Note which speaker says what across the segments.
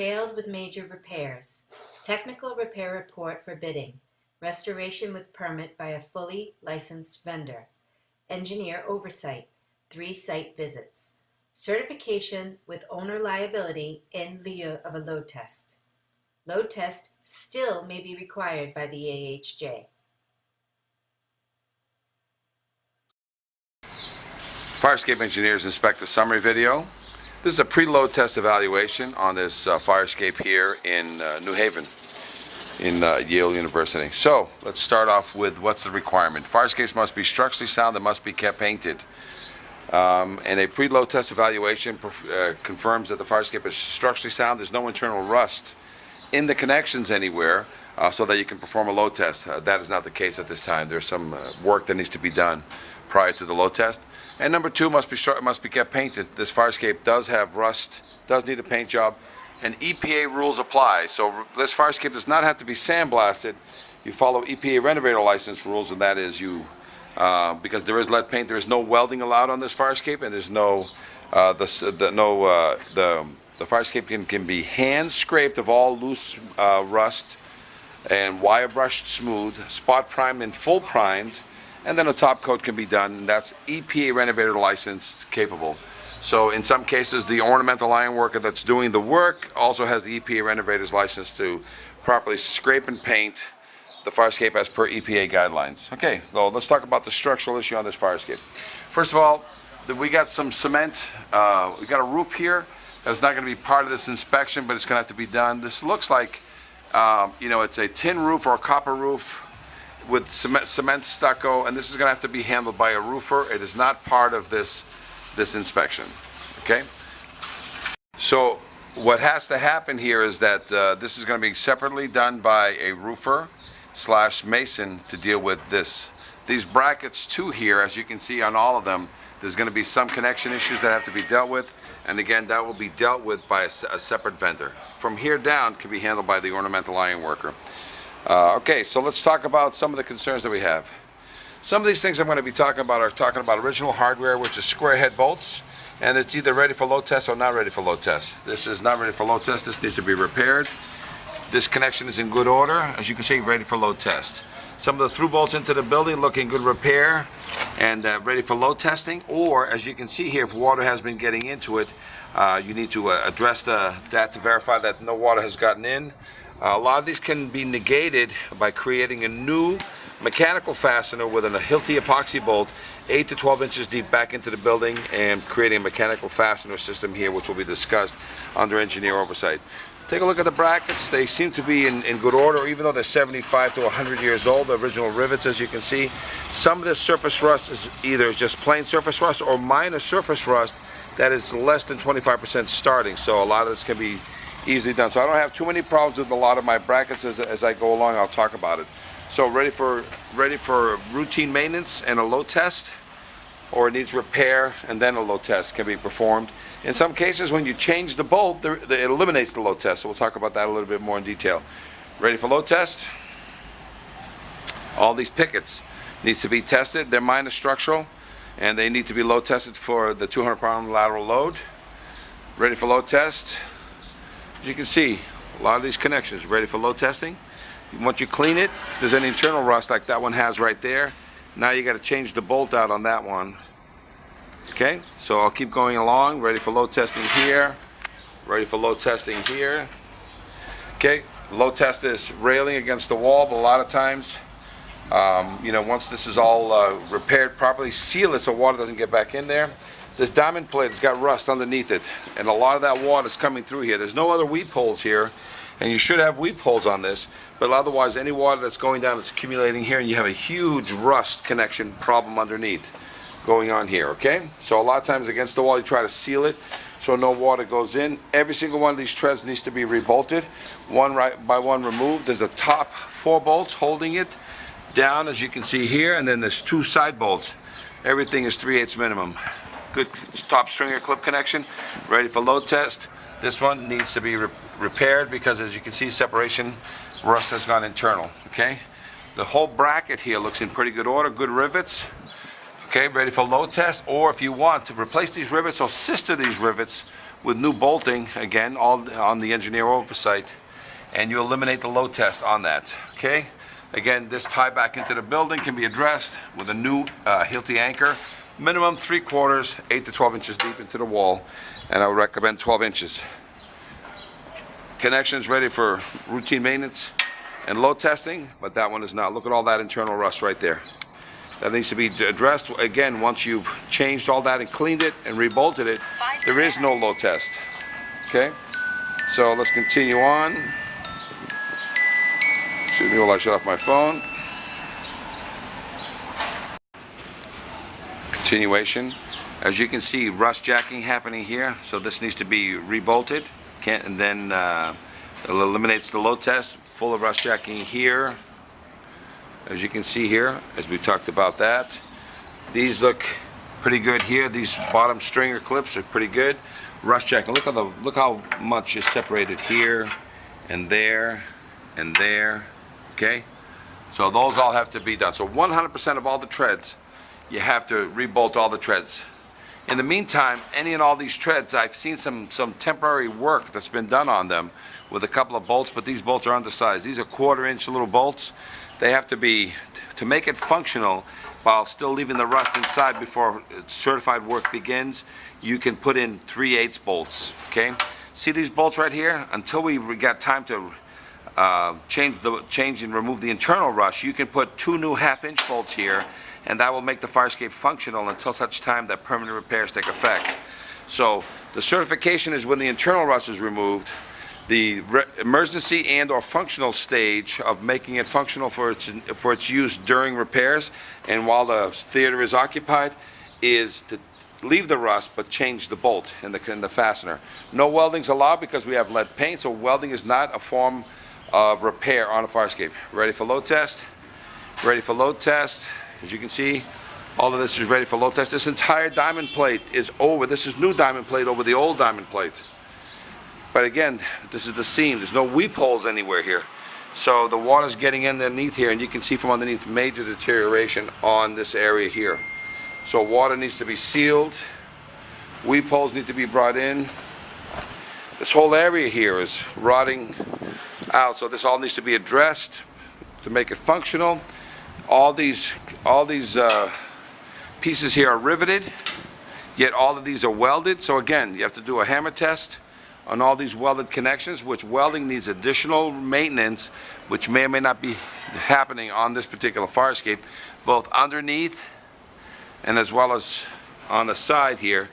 Speaker 1: failed with major repairs. Technical repair report for bidding. Restoration with permit by a fully licensed vendor. Engineer oversight. 3 site visits. Certification with owner liability in lieu of a load test. Load test still may be required by the AHJ.
Speaker 2: Fire escape engineers inspect a summary video. This is a pre-load test evaluation on this fire escape here in New Haven, in Yale University. So let's start off with what's the requirement. Fire escapes must be structurally sound and must be kept painted. And a pre-load test evaluation confirms that the fire escape is structurally sound. There's no internal rust in the connections anywhere, so that you can perform a load test. That is not the case at this time. There's some work that needs to be done prior to the load test. And number 2, must be kept painted. This fire escape does have rust, does need a paint job, and EPA rules apply. So this fire escape does not have to be sandblasted. You follow EPA renovator license rules, and that is because there is lead paint, there is no welding allowed on this fire escape, and there's no the fire escape can be hand scraped of all loose rust and wire brushed smooth, spot primed and full primed, and then a top coat can be done, and that's EPA renovator license capable. So in some cases, the ornamental iron worker that's doing the work also has the EPA renovator's license to properly scrape and paint the fire escape as per EPA guidelines. Okay, so let's talk about the structural issue on this fire escape. First of all, we got some cement. We got a roof here that's not going to be part of this inspection, but it's going to have to be done. This looks like, it's a tin roof or a copper roof with cement stucco, and this is going to have to be handled by a roofer. It is not part of this inspection. Okay. So what has to happen here is that this is going to be separately done by a roofer / mason to deal with this. These brackets too here, as you can see on all of them, there's going to be some connection issues that have to be dealt with, and again, that will be dealt with by a separate vendor. From here down can be handled by the ornamental iron worker. Okay, so let's talk about some of the concerns that we have. Some of these things I'm going to be talking about are original hardware, which is square head bolts, and it's either ready for load test or not ready for load test. This is not ready for load test. This needs to be repaired. This connection is in good order, as you can see, ready for load test. Some of the through bolts into the building look in good repair and ready for load testing, or as you can see here, if water has been getting into it, you need to address that to verify that no water has gotten in. A lot of these can be negated by creating a new mechanical fastener with a Hilti epoxy bolt 8 to 12 inches deep back into the building, and creating a mechanical fastener system here, which will be discussed under engineer oversight. Take a look at the brackets. They seem to be in good order, even though they're 75 to 100 years old. The original rivets, as you can see. Some of this surface rust is either just plain surface rust or minor surface rust that is less than 25% starting. So a lot of this can be easily done. So I don't have too many problems with a lot of my brackets. As I go along, I'll talk about it. So ready for routine maintenance and a load test, or it needs repair and then a load test can be performed. In some cases, when you change the bolt, it eliminates the load test. So we'll talk about that a little bit more in detail. Ready for load test? All these pickets needs to be tested. They're minor structural, and they need to be load tested for the 200-pound lateral load. Ready for load test? As you can see, a lot of these connections ready for load testing. Once you clean it, if there's any internal rust like that one has right there, now you got to change the bolt out on that one. Okay, so I'll keep going along. Ready for load testing here. Ready for load testing here. Okay, load test this railing against the wall, but a lot of times, once this is all repaired properly, seal it so water doesn't get back in there. This diamond plate has got rust underneath it, and a lot of that water is coming through here. There's no other weep holes here, and you should have weep holes on this, but otherwise any water that's going down is accumulating here, and you have a huge rust connection problem underneath going on here. Okay, so a lot of times against the wall you try to seal it so no water goes in. Every single one of these treads needs to be rebolted, one right by one removed. There's the top 4 bolts holding it down, as you can see here, and then there's 2 side bolts. Everything is 3/8 minimum. Good top stringer clip connection, ready for load test. This one needs to be repaired because, as you can see, separation rust has gone internal. Okay, the whole bracket here looks in pretty good order, good rivets. Okay, ready for load test, or if you want to replace these rivets or sister these rivets with new bolting, again, all on the engineer oversight, and you eliminate the load test on that, okay? Again, this tie back into the building can be addressed with a new Hilti anchor, minimum 3/4, 8 to 12 inches deep into the wall, and I would recommend 12 inches. Connections ready for routine maintenance and load testing, but that one is not. Look at all that internal rust right there. That needs to be addressed. Again, once you've changed all that and cleaned it and rebolted it, there is no load test. Okay? So let's continue on. Excuse me while I shut off my phone. Continuation. As you can see, rust jacking happening here. So this needs to be rebolted. And then it eliminates the load test. Full of rust jacking here. As you can see here, as we talked about that. These look pretty good here. These bottom stringer clips are pretty good. Rust jacking. Look how much is separated here and there and there. Okay? So those all have to be done. So 100% of all the treads, you have to rebolt all the treads. In the meantime, any and all these treads, I've seen some temporary work that's been done on them with a couple of bolts, but these bolts are undersized. These are 1/4 inch little bolts. They have to be, to make it functional while still leaving the rust inside before certified work begins, you can put in 3/8 bolts, okay? See these bolts right here? Until we got time to change and remove the internal rust, you can put 2 new 1/2 inch bolts here, and that will make the fire escape functional until such time that permanent repairs take effect. So the certification is when the internal rust is removed. The emergency and or functional stage of making it functional for its use during repairs and while the theater is occupied is to leave the rust but change the bolt in the fastener. No welding's allowed because we have lead paint, so welding is not a form of repair on a fire escape. Ready for load test? Ready for load test. As you can see, all of this is ready for load test. This entire diamond plate is over. This is new diamond plate over the old diamond plate. But again, this is the seam. There's no weep holes anywhere here. So the water's getting in underneath here, and you can see from underneath major deterioration on this area here. So water needs to be sealed. Weep holes need to be brought in. This whole area here is rotting out, so this all needs to be addressed to make it functional. All these pieces here are riveted, yet all of these are welded. So again, you have to do a hammer test on all these welded connections, which welding needs additional maintenance, which may or may not be happening on this particular fire escape, both underneath and as well as on the side here,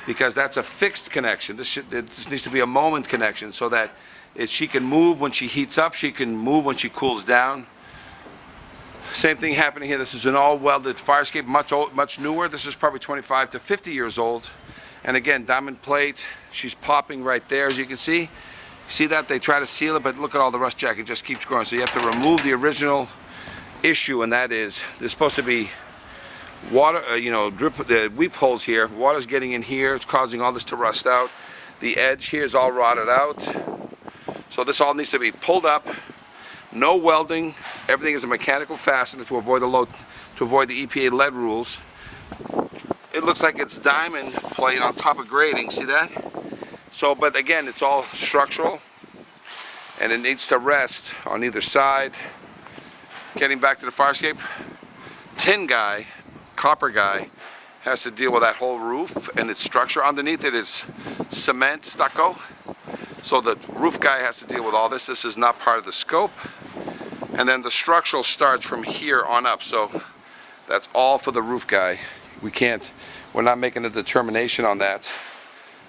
Speaker 2: because that's a fixed connection. This needs to be a moment connection so that she can move when she heats up, she can move when she cools down. Same thing happening here. This is an all welded fire escape, much newer. This is probably 25 to 50 years old. And again, diamond plate, she's popping right there, as you can see. See that? They try to seal it, but look at all the rust jack. It just keeps growing. So you have to remove the original issue, and that is, there's supposed to be water, drip, the weep holes here. Water's getting in here. It's causing all this to rust out. The edge here is all rotted out. So this all needs to be pulled up. No welding. Everything is a mechanical fastener to avoid the EPA lead rules. It looks like it's diamond plate on top of grating, see that? So, but again, it's all structural and it needs to rest on either side. Getting back to the fire escape, tin guy, copper guy, has to deal with that whole roof and its structure. Underneath it is cement, stucco. So the roof guy has to deal with all this. This is not part of the scope. And then the structural starts from here on up. So that's all for the roof guy. We're not making a determination on that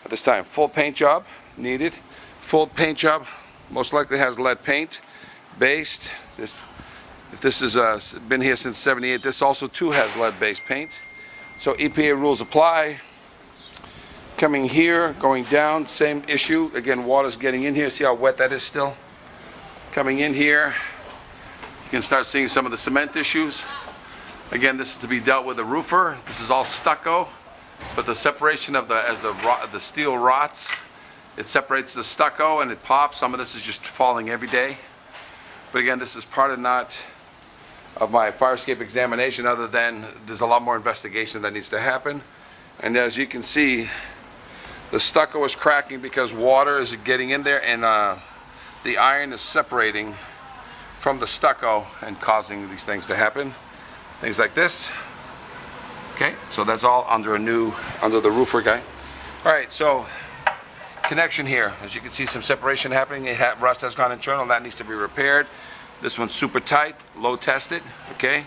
Speaker 2: at this time. Full paint job needed. Full paint job most likely has lead paint based. If this has been here since '78, this also too has lead-based paint. So EPA rules apply. Coming here, going down, same issue. Again, water's getting in here. See how wet that is still? Coming in here, you can start seeing some of the cement issues. Again, this is to be dealt with the roofer. This is all stucco, but the separation of as the steel rots, it separates the stucco and it pops. Some of this is just falling every day. But again, this is part of not of my fire escape examination, other than there's a lot more investigation that needs to happen. And as you can see, the stucco is cracking because water is getting in there, and the iron is separating from the stucco and causing these things to happen. Things like this. Okay, so that's all under the roofer guy. All right, so connection here. As you can see, some separation happening. Rust has gone internal. That needs to be repaired. This one's super tight, load tested. Okay,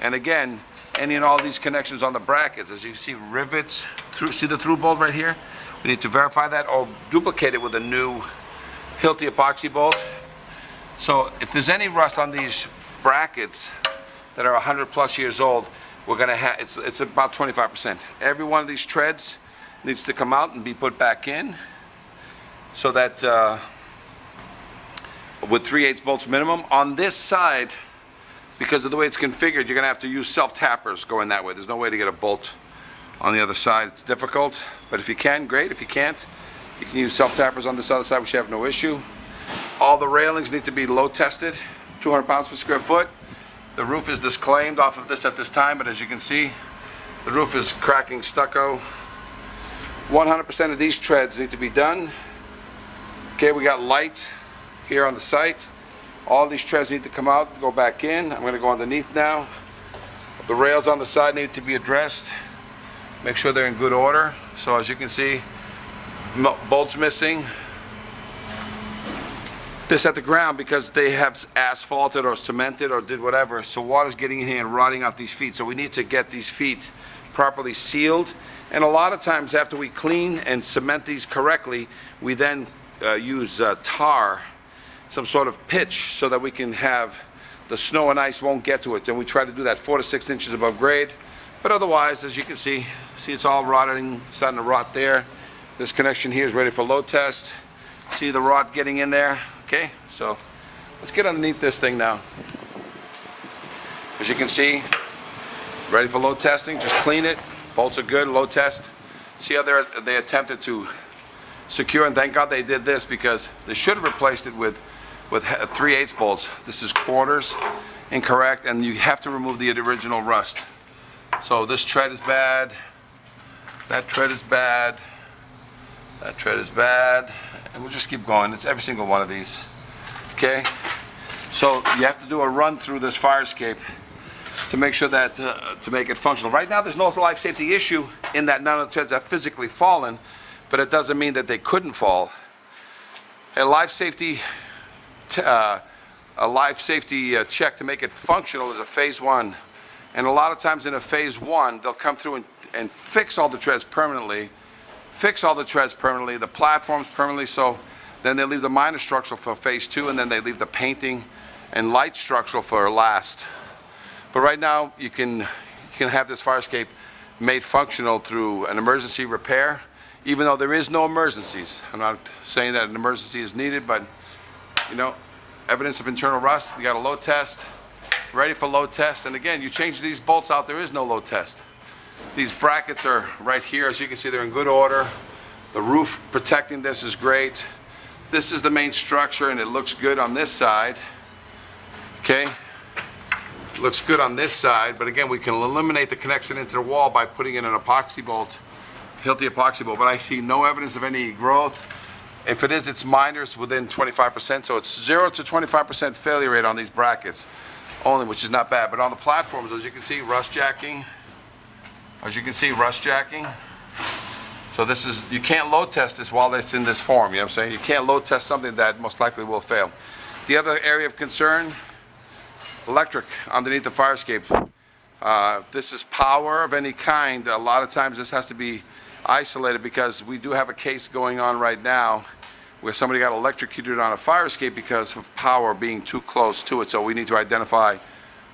Speaker 2: and again, any and all these connections on the brackets, as you can see, rivets through. See the through bolt right here? We need to verify that or duplicate it with a new Hilti epoxy bolt. So if there's any rust on these brackets that are 100+ years old, we're gonna have, it's about 25%. Every one of these treads needs to come out and be put back in, so that with 3/8 bolts minimum. On this side, because of the way it's configured, you're gonna have to use self-tappers going that way. There's no way to get a bolt on the other side. It's difficult, but if you can, great. If you can't, you can use self-tappers on this other side, which you have no issue. All the railings need to be load tested, 200 pounds per square foot. The roof is disclaimed off of this at this time, but as you can see, the roof is cracking stucco. 100% of these treads need to be done. Okay, we got light here on the site. All these treads need to come out, go back in. I'm going to go underneath now. The rails on the side need to be addressed. Make sure they're in good order. So as you can see, bolts missing. This at the ground because they have asphalted or cemented or did whatever, so water's getting in here and rotting out these feet. So we need to get these feet properly sealed, and a lot of times after we clean and cement these correctly, we then use tar, some sort of pitch, so that we can have the snow and ice won't get to it, and we try to do that 4 to 6 inches above grade. But otherwise, as you can see it's all rotting, starting to rot there. This connection here is ready for load test. See the rot getting in there. Okay, so let's get underneath this thing now. As you can see, ready for load testing. Just clean it. Bolts are good. Load test. See how they attempted to secure, and thank God they did this, because they should have replaced it with 3/8 bolts. This is quarters, incorrect, and you have to remove the original rust. So this tread is bad. That tread is bad. That tread is bad. And we'll just keep going. It's every single one of these. Okay? So you have to do a run through this fire escape to make sure that, to make it functional. Right now there's no life safety issue in that none of the treads have physically fallen, but it doesn't mean that they couldn't fall. A life safety check to make it functional is a phase 1. And a lot of times in a phase 1, they'll come through and fix all the treads permanently, the platforms permanently, so then they leave the minor structural for phase 2, and then they leave the painting and light structural for last. But right now, you can have this fire escape made functional through an emergency repair, even though there is no emergencies. I'm not saying that an emergency is needed, but you know, evidence of internal rust, you got a load test, ready for load test, and again, you change these bolts out, there is no load test. These brackets are right here. As you can see, they're in good order. The roof protecting this is great. This is the main structure, and it looks good on this side. Okay? It looks good on this side, but again, we can eliminate the connection into the wall by putting in an epoxy bolt, Hilti epoxy bolt, but I see no evidence of any growth. If it is, it's minor, it's within 25%, so it's 0 to 25% failure rate on these brackets only, which is not bad. But on the platforms, as you can see, rust jacking. So this is, you can't load test this while it's in this form, you know what I'm saying? You can't load test something that most likely will fail. The other area of concern, electric underneath the fire escape. If this is power of any kind, a lot of times this has to be isolated, because we do have a case going on right now where somebody got electrocuted on a fire escape because of power being too close to it. So we need to identify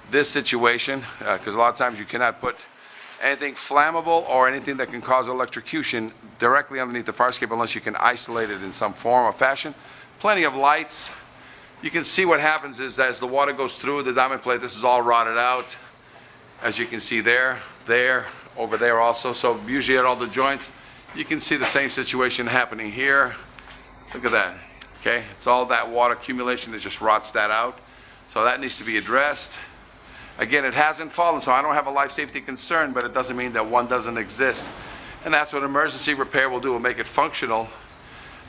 Speaker 2: this situation, because a lot of times you cannot put anything flammable or anything that can cause electrocution directly underneath the fire escape unless you can isolate it in some form or fashion. Plenty of lights. You can see what happens is that as the water goes through the diamond plate, this is all rotted out. As you can see there, over there also. So usually at all the joints, you can see the same situation happening here. Look at that. Okay, it's all that water accumulation that just rots that out. So that needs to be addressed. Again, it hasn't fallen, so I don't have a life safety concern, but it doesn't mean that one doesn't exist. And that's what emergency repair will do, will make it functional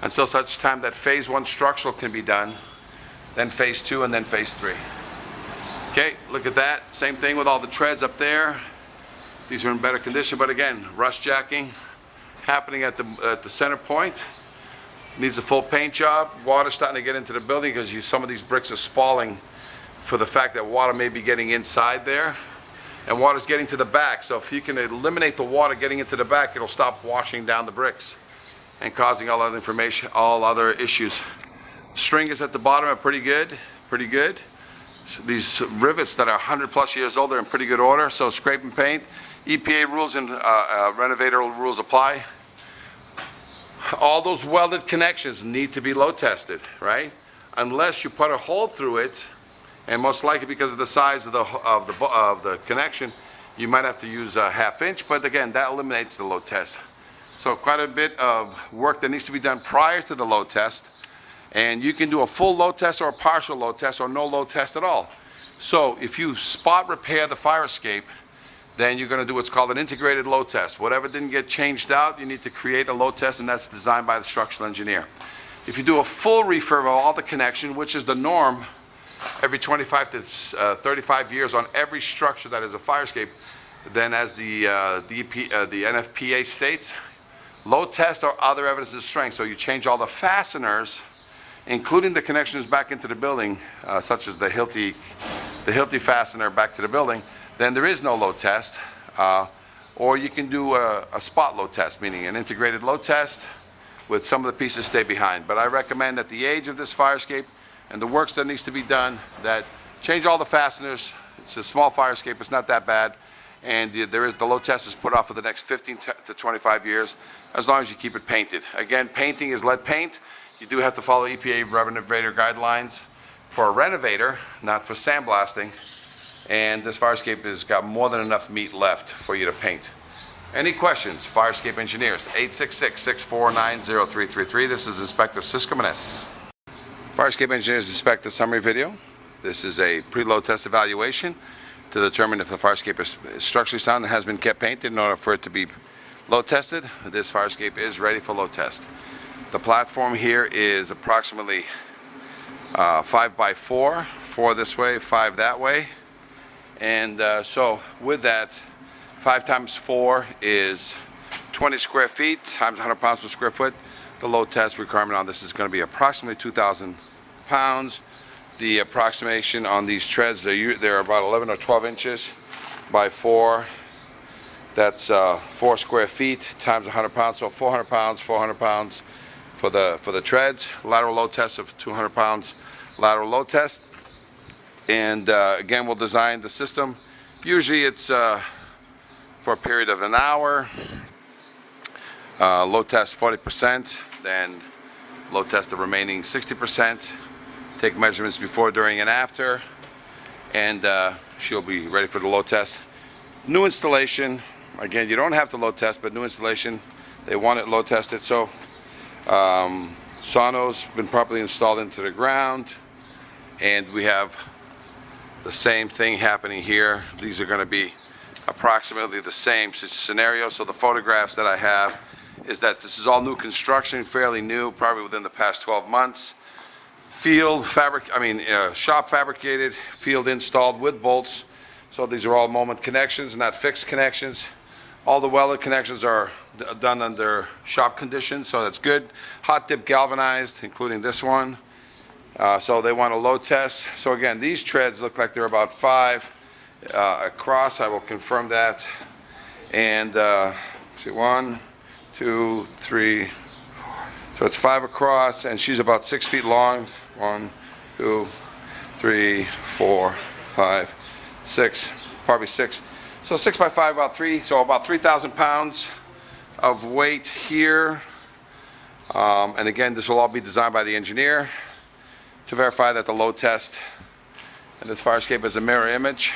Speaker 2: until such time that phase 1 structural can be done, then phase 2, and then phase 3. Okay, look at that. Same thing with all the treads up there. These are in better condition, but again, rust jacking happening at the center point. Needs a full paint job. Water starting to get into the building because some of these bricks are spalling for the fact that water may be getting inside there. And water's getting to the back, so if you can eliminate the water getting into the back, it'll stop washing down the bricks and causing all other issues. Stringers at the bottom are pretty good. So these rivets that are 100+ years old are in pretty good order, so scrape and paint. EPA rules and renovator rules apply. All those welded connections need to be load tested, right? Unless you put a hole through it, and most likely because of the size of the connection, you might have to use a 1/2 inch, but again, that eliminates the load test. So quite a bit of work that needs to be done prior to the load test, and you can do a full load test or a partial load test or no load test at all. So if you spot repair the fire escape, then you're going to do what's called an integrated load test. Whatever didn't get changed out, you need to create a load test, and that's designed by the structural engineer. If you do a full refurb of all the connection, which is the norm every 25 to 35 years on every structure that is a fire escape, then as the NFPA states, load test or other evidence of strength. So you change all the fasteners, including the connections back into the building, such as the Hilti fastener back to the building, then there is no load test. Or you can do a spot load test, meaning an integrated load test with some of the pieces stay behind. But I recommend that the age of this fire escape and the works that needs to be done, that change all the fasteners. It's a small fire escape, it's not that bad. And the load test is put off for the next 15 to 25 years, as long as you keep it painted. Again, painting is lead paint. You do have to follow EPA renovator guidelines for a renovator, not for sandblasting. And this fire escape has got more than enough meat left for you to paint. Any questions? Fire escape engineers, 866-649-0333. This is Inspector Cisco Meneses. Fire escape engineers inspect the summary video. This is a pre-load test evaluation to determine if the fire escape is structurally sound and has been kept painted in order for it to be load tested. This fire escape is ready for load test. The platform here is approximately 5 by 4, 4 this way, 5 that way. And so with that, 5 times 4 is 20 square feet times 100 pounds per square foot. The load test requirement on this is going to be approximately 2,000 pounds. The approximation on these treads, they're about 11 or 12 inches by 4. That's 4 square feet times 100 pounds, so 400 pounds, 400 pounds for the treads. Lateral load test of 200 pounds lateral load test. And again, we'll design the system. Usually it's for a period of an hour. Load test 40%, then load test the remaining 60%. Take measurements before, during, and after, and she'll be ready for the load test. New installation, again, you don't have to load test, but new installation, they want it load tested. So sono's been properly installed into the ground, and we have the same thing happening here. These are going to be approximately the same scenario. So the photographs that I have is that this is all new construction, fairly new, probably within the past 12 months. Shop fabricated, field installed with bolts. So these are all moment connections, not fixed connections. All the welded connections are done under shop conditions, so that's good. Hot dip galvanized, including this one. So they want a load test. So again, these treads look like they're about 5 across. I will confirm that. And see, 1, 2, 3, 4. So it's 5 across, and she's about 6 feet long. 1, 2, 3, 4, 5, 6, probably 6. So 6 by 5, about 3. So about 3,000 pounds of weight here. And again, this will all be designed by the engineer to verify that the load test and this fire escape is a mirror image,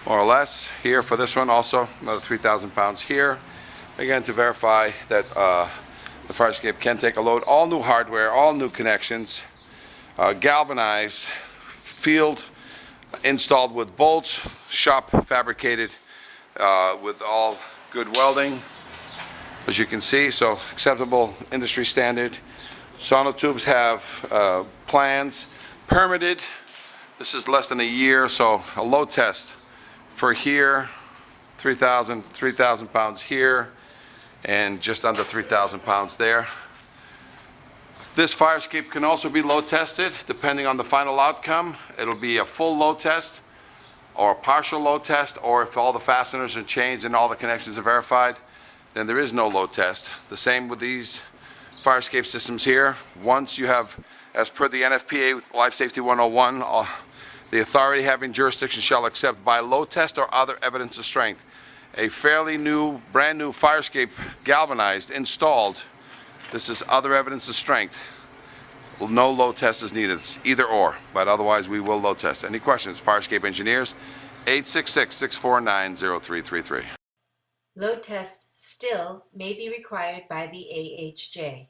Speaker 2: more or less. Here for this one also, another 3,000 pounds here. Again, to verify that the fire escape can take a load. All new hardware, all new connections, galvanized, field Installed with bolts, shop fabricated with all good welding, as you can see, so acceptable industry standard. Sonotubes have plans, permitted. This is less than a year, so a load test for here, 3,000 pounds here, and just under 3,000 pounds there. This fire escape can also be load tested depending on the final outcome. It'll be a full load test or a partial load test, or if all the fasteners are changed and all the connections are verified, then there is no load test. The same with these fire escape systems here. Once you have, as per the NFPA with Life Safety 101, the authority having jurisdiction shall accept by load test or other evidence of strength a fairly new, brand new fire escape, galvanized, installed. This is other evidence of strength. No load test is needed. It's either or, but otherwise we will load test. Any questions? Fire escape engineers, 866-649-0333.
Speaker 1: Load test still may be required by the AHJ.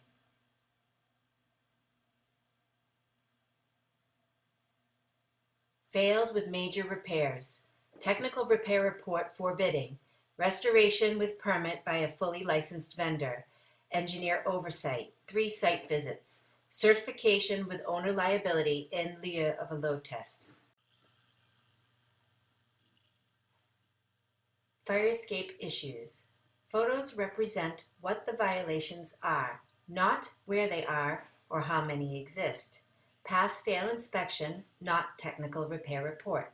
Speaker 1: Failed with major repairs. Technical repair report for bidding. Restoration with permit by a fully licensed vendor. Engineer oversight. 3 site visits. Certification with owner liability in lieu of a load test. Fire escape issues. Photos represent what the violations are, not where they are or how many exist. Pass-fail inspection, not technical repair report.